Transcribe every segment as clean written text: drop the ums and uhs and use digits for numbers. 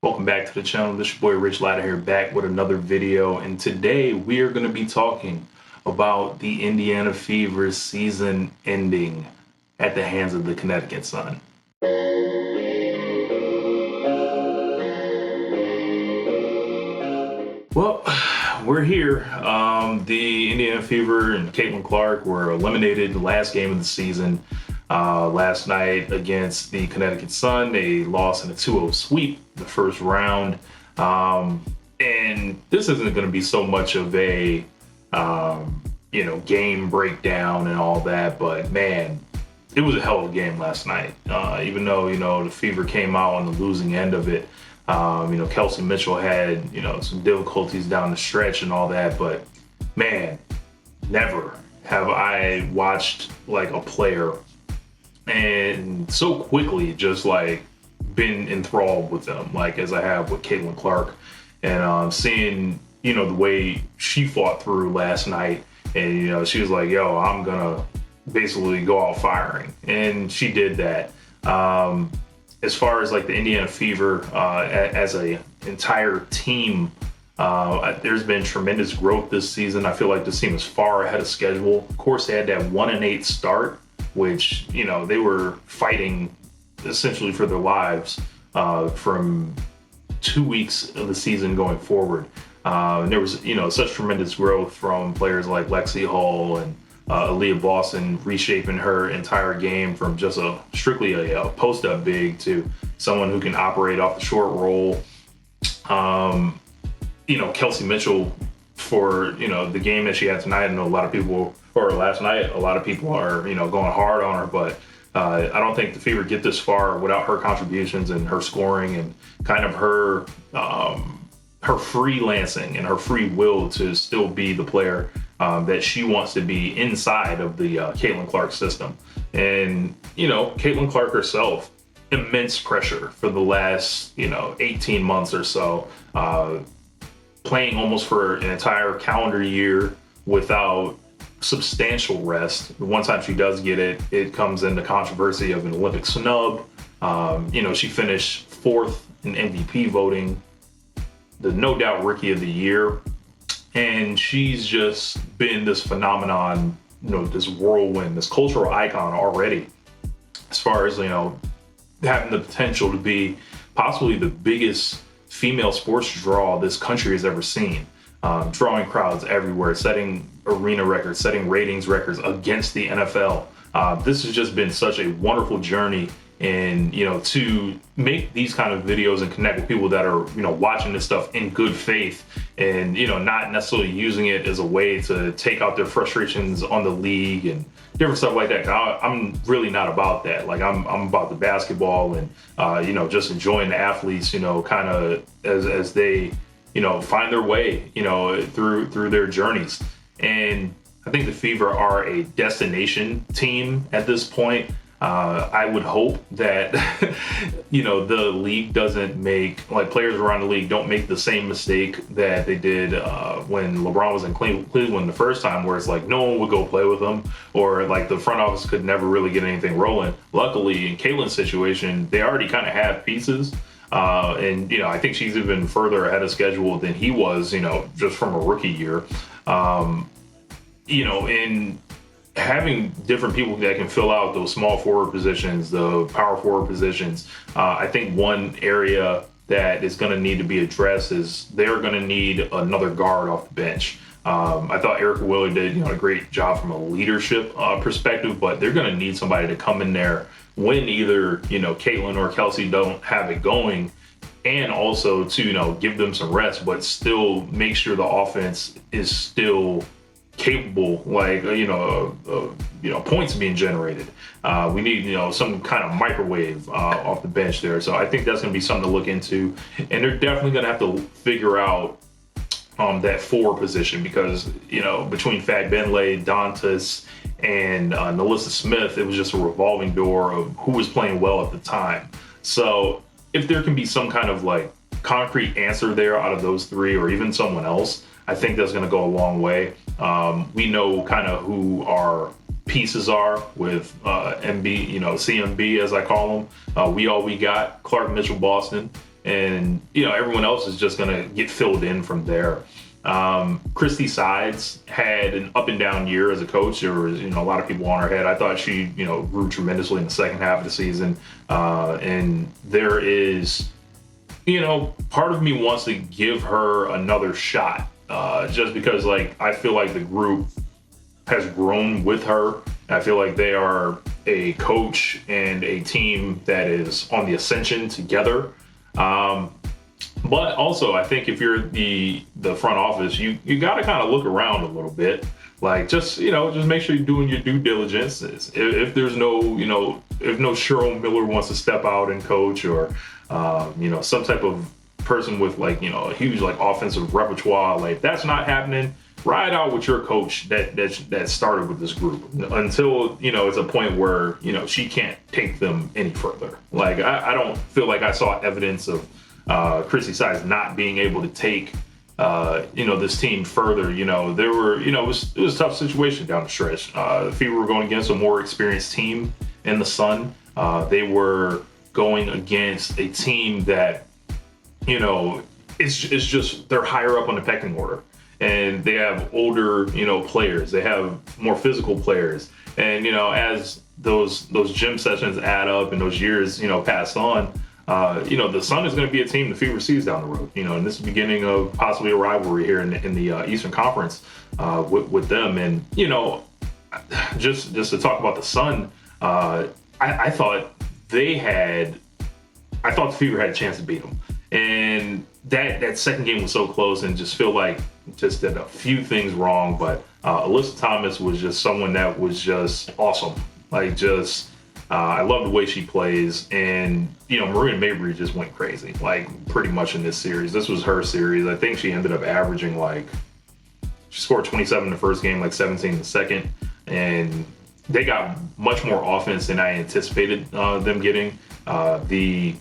Welcome back to the channel. This is your boy Rich Latta here, back with another video, and today we are going to be talking about the Indiana Fever season ending at the hands of the Connecticut Sun. Well, we're here. The Indiana Fever and Caitlin Clark were eliminated in the last game of the season last night against the Connecticut Sun. They lost in a 2-0 sweep the first round. And this isn't going to be so much of a, game breakdown and all that, but man, it was a hell of a game last night. Even though, the Fever came out on the losing end of it. Kelsey Mitchell had, some difficulties down the stretch and all that, but man, never have I watched like a player and so quickly just like been enthralled with them, like as I have with Caitlin Clark, and seeing, the way she fought through last night, and, she was like, yo, I'm gonna basically go out firing. And she did that. As far as like the Indiana Fever as a entire team, there's been tremendous growth this season. I feel like this team is far ahead of schedule. Of course, they had that 1-8 start, which, they were fighting essentially for their lives from 2 weeks of the season going forward. And there was, such tremendous growth from players like Lexi Hull and Aaliyah Boston, reshaping her entire game from just strictly a post-up big to someone who can operate off the short roll. Kelsey Mitchell, for, the game that she had tonight, I know a lot of people, or last night, a lot of people are, going hard on her, but I don't think the Fever get this far without her contributions and her scoring and kind of her freelancing and her free will to still be the player that she wants to be inside of the Caitlin Clark system. And, Caitlin Clark herself, immense pressure for the last, 18 months or so, playing almost for an entire calendar year without substantial rest. The one time she does get it, it comes in the controversy of an Olympic snub. She finished 4th in MVP voting, the no doubt rookie of the year. And she's just been this phenomenon, this whirlwind, this cultural icon already, as far as, having the potential to be possibly the biggest female sports draw this country has ever seen, drawing crowds everywhere, setting arena records, setting ratings records against the NFL. This has just been such a wonderful journey. And, to make these kind of videos and connect with people that are, watching this stuff in good faith and, not necessarily using it as a way to take out their frustrations on the league and different stuff like that. I'm really not about that. Like I'm about the basketball and, just enjoying the athletes, kind of as they, find their way, through their journeys. And I think the Fever are a destination team at this point. I would hope that, the league doesn't make, like players around the league don't make the same mistake that they did when LeBron was in Cleveland the first time, where it's like no one would go play with him, or like the front office could never really get anything rolling. Luckily, in Caitlin's situation, they already kind of have pieces. And, I think she's even further ahead of schedule than he was, just from a rookie year. And having different people that can fill out those small forward positions, the power forward positions. I think one area that is going to need to be addressed is they're going to need another guard off the bench. I thought Erica Wheeler did a great job from a leadership perspective, but they're going to need somebody to come in there when either, Caitlin or Kelsey don't have it going, and also to, give them some rest, but still make sure the offense is still capable, like, points being generated. We need, some kind of microwave off the bench there. So I think that's going to be something to look into. And they're definitely going to have to figure out that 4 position, because, between Fat Benlay, Dantas, and Nalissa Smith, it was just a revolving door of who was playing well at the time. So if there can be some kind of like concrete answer there out of those 3, or even someone else, I think that's going to go a long way. We know kind of who our pieces are with CMB, as I call them. We got Clark, Mitchell, Boston, and everyone else is just gonna get filled in from there. Christy Sides had an up and down year as a coach. There was, a lot of people on her head. I thought she, grew tremendously in the second half of the season. And there is, part of me wants to give her another shot, just because, I feel like the group has grown with her. I feel like they are a coach and a team that is on the ascension together. But also, I think if you're the front office, you got to kind of look around a little bit. Just make sure you're doing your due diligence. If there's if no Cheryl Miller wants to step out and coach, or some type of person with a huge offensive repertoire, that's not happening. Ride out with your coach that started with this group until it's a point where she can't take them any further. I don't feel like I saw evidence of Chrissy Sides not being able to take this team further. There were it was a tough situation down the stretch. The Fever were going against a more experienced team in the Sun. They were going against a team that it's just they're higher up on the pecking order. And they have older, players. They have more physical players. And, as those gym sessions add up and those years, pass on, the Sun is going to be a team the Fever sees down the road. And this is the beginning of possibly a rivalry here in the Eastern Conference with them. And, just to talk about the Sun, I thought the Fever had a chance to beat them. And that second game was so close, and just feel like just did a few things wrong. But Alyssa Thomas was just someone that was just awesome. I love the way she plays. And, Maria Mabry just went crazy, pretty much in this series. This was her series. I think she ended up averaging she scored 27 in the first game, 17 in the second. And they got much more offense than I anticipated them getting. The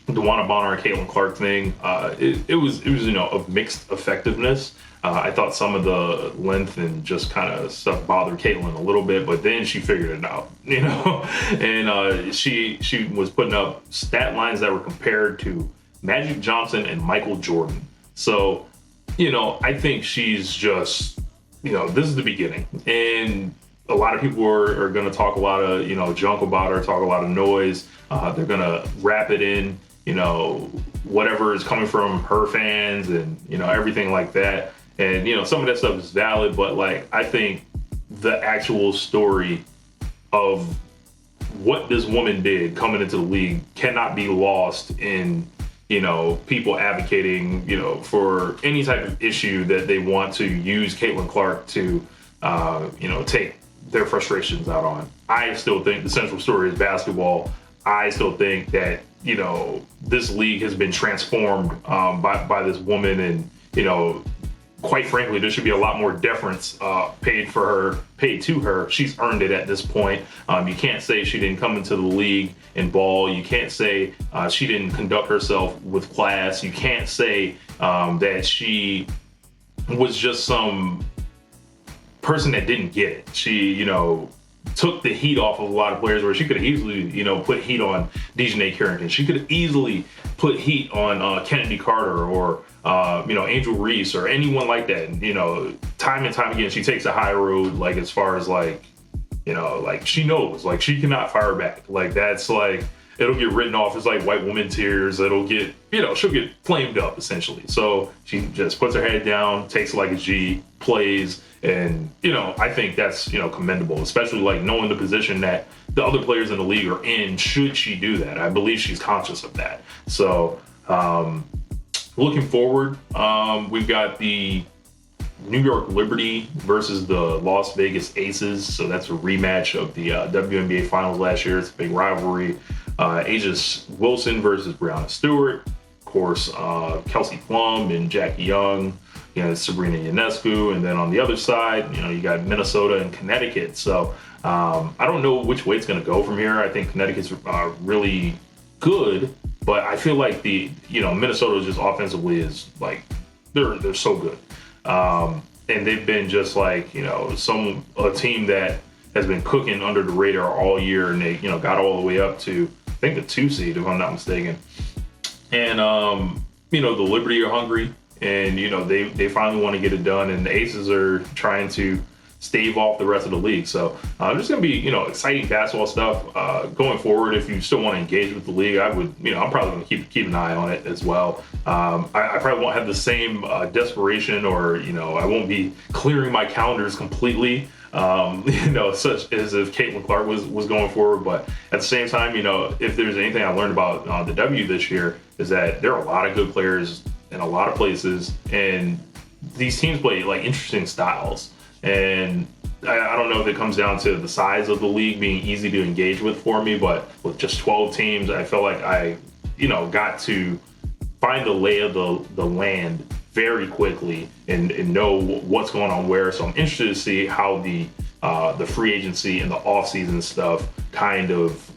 DeWanna Bonner and Caitlin Clark thing, it was of mixed effectiveness. I thought some of the length and just kind of stuff bothered Caitlin a little bit, but then she figured it out, and she was putting up stat lines that were compared to Magic Johnson and Michael Jordan. So, I think she's just, this is the beginning, and a lot of people are going to talk a lot of, junk about her, talk a lot of noise. They're going to wrap it in, whatever is coming from her fans and, everything like that. And, some of that stuff is valid, but I think the actual story of what this woman did coming into the league cannot be lost in, people advocating, for any type of issue that they want to use Caitlin Clark to, take their frustrations out on. I still think the central story is basketball. I still think that, this league has been transformed by this woman, and, quite frankly, there should be a lot more deference paid to her. She's earned it at this point. You can't say she didn't come into the league and ball. You can't say she didn't conduct herself with class. You can't say that she was just some person that didn't get it. She, took the heat off of a lot of players, where she could have easily, put heat on Dejanay Carrington. She could have easily put heat on Kennedy Carter or, Angel Reese or anyone like that. And, time and time again, she takes a high road, as far as she knows, she cannot fire back. That's it'll get written off as white woman tears. It'll get, she'll get flamed up essentially. So she just puts her head down, takes it like a G, plays. And, I think that's, commendable, especially knowing the position that the other players in the league are in, should she do that. I believe she's conscious of that. So, looking forward, we've got the New York Liberty versus the Las Vegas Aces. So that's a rematch of the WNBA finals last year. It's a big rivalry. Aegis Wilson versus Brianna Stewart. Of course, Kelsey Plum and Jackie Young. Sabrina Ionescu, and then on the other side, you got Minnesota and Connecticut. So I don't know which way it's going to go from here. I think Connecticut's really good, but I feel like Minnesota just offensively is they're so good, and they've been just a team that has been cooking under the radar all year, and they got all the way up to I think the 2 seed, if I'm not mistaken. And the Liberty are hungry, and they finally want to get it done, and the Aces are trying to stave off the rest of the league. So there's going to be exciting basketball stuff going forward. If you still want to engage with the league, I would I'm probably going to keep an eye on it as well. I probably won't have the same desperation, or I won't be clearing my calendars completely. Such as if Caitlin Clark was going forward. But at the same time, if there's anything I learned about the W this year, is that there are a lot of good players in a lot of places, and these teams play like interesting styles. And I don't know if it comes down to the size of the league being easy to engage with for me, but with just 12 teams, I felt like I got to find the lay of the land very quickly and know what's going on where. So I'm interested to see how the free agency and the offseason stuff kind of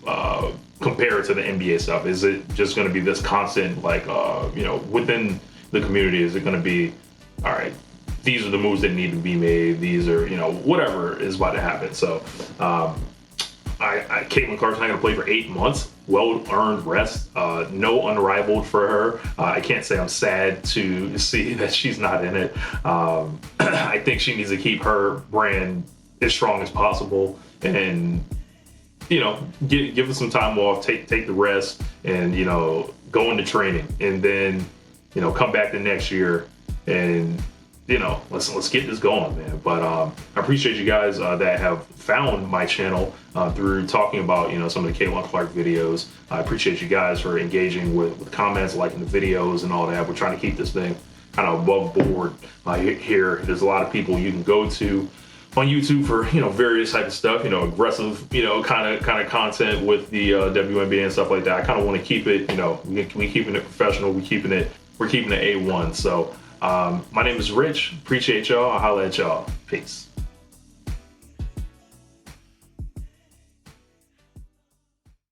compare to the NBA stuff. Is it just going to be this constant, within the community? Is it going to be, all right, these are the moves that need to be made, these are, whatever is about to happen. So Caitlin Clark's not going to play for 8 months. Well-earned rest, no unrivaled for her. I can't say I'm sad to see that she's not in it. I think she needs to keep her brand as strong as possible, and give us some time off, take the rest, and go into training, and then come back the next year and let's get this going, man. But I appreciate you guys that have found my channel through talking about some of the Caitlin Clark videos. I appreciate you guys for engaging with comments, liking the videos and all that. We're trying to keep this thing kind of above board here. There's a lot of people you can go to on YouTube for various type of stuff, aggressive kind of content with the WNBA and stuff like that. I kind of want to keep it, we keeping it professional, we're keeping it A1. So my name is Rich. Appreciate y'all. I'll holla at y'all. Peace.